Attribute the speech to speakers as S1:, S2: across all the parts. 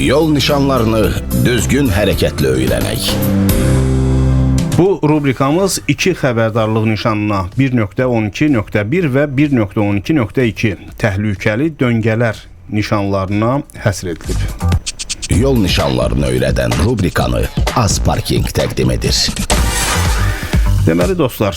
S1: Yol nişanlarını düzgün hərəkətlə öyrənək.
S2: Bu rubrikamız iki xəbərdarlıq nişanına 1.12.1 və 1.12.2 təhlükəli döngələr nişanlarına həsr edilib.
S1: Yol nişanlarını öyrədən rubrikanı Azparking təqdim edir.
S2: Deməli dostlar,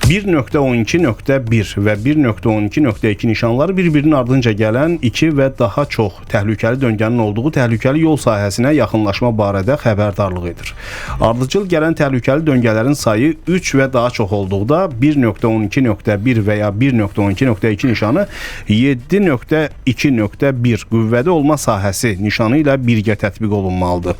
S2: 1.12.1 və 1.12.2 nişanları bir-birinin ardınca gələn iki və daha çox təhlükəli döngənin olduğu təhlükəli yol sahəsinə yaxınlaşma barədə xəbərdarlıq edir. Ardıcıl gələn təhlükəli döngələrin sayı 3 və daha çox olduqda 1.12.1 və ya 1.12.2 nişanı 7.2.1 qüvvədə olma sahəsi nişanı ilə birgə tətbiq olunmalıdır.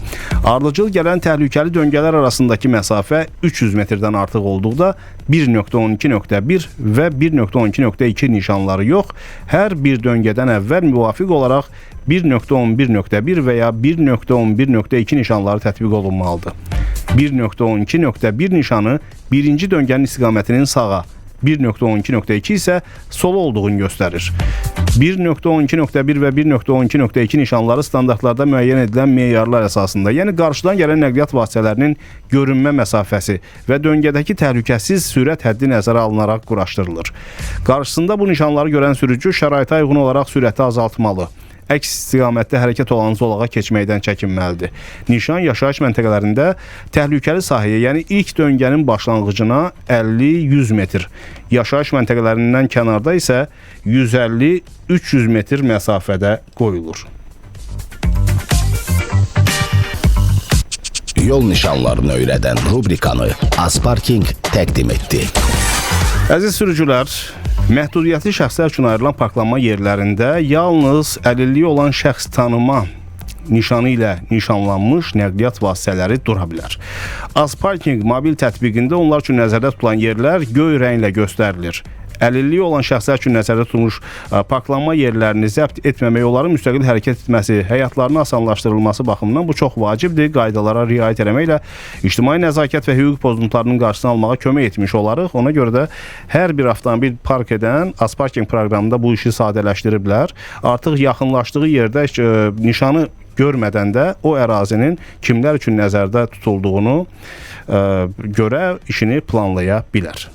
S2: Ardıcıl gələn təhlükəli döngələr arasındakı məsafə 300 metrdən artıq olduqda 1.12.1 və 1.12.2 nişanları yox, hər bir döngədən əvvəl müvafiq olaraq 1.11.1 və ya 1.11.2 nişanları tətbiq olunmalıdır. 1.12.1 nişanı birinci döngənin istiqamətinin sağa, 1.12.2 isə sola olduğunu göstərir. 1.12.1 və 1.12.2 nişanları standartlarda müəyyən edilən meyarlar əsasında, yəni qarşıdan gələn nəqliyyat vasitələrinin görünmə məsafəsi və döngədəki təhlükəsiz sürət həddi nəzərə alınaraq quraşdırılır. Qarşısında bu nişanları görən sürücü şəraitə uyğun olaraq sürəti azaltmalı. Əks istiqamətdə hərəkət olan zolağa keçməkdən çəkinməlidir. Nişan yaşayış məntəqələrində təhlükəli sahəyə, yəni ilk döngənin başlanğıcına 50-100 metr, yaşayış məntəqələrindən kənarda isə 150-300 metr məsafədə qoyulur.
S1: Yol nişanlarını öyrədən rubrikanı Azparking təqdim etdi.
S2: Əziz sürücülər, məhdudiyyətli şəxslər üçün ayrılan parklanma yerlərində yalnız əlilliyi olan şəxs tanıma nişanı ilə nişanlanmış nəqliyyat vasitələri dura bilər. Azparking mobil tətbiqində onlar üçün nəzərdə tutulan yerlər göy rənglə göstərilir. Əlilliyi olan şəxslər üçün nəzərdə tutulmuş parklanma yerlərini zəbt etməmək, onların müstəqil hərəkət etməsi, həyatlarının asanlaşdırılması baxımından bu çox vacibdir. Qaydalara riayət etməklə ictimai nəzakət və hüquq pozuntularının qarşısını almağa kömək etmiş olarıq. Ona görə də hər bir avtomobil park edən Azparking proqramında bu işi sadələşdiriblər. Artıq yaxınlaşdığı yerdə nişanı görmədən də o ərazinin kimlər üçün nəzərdə tutulduğunu görə işini planlaya bilər.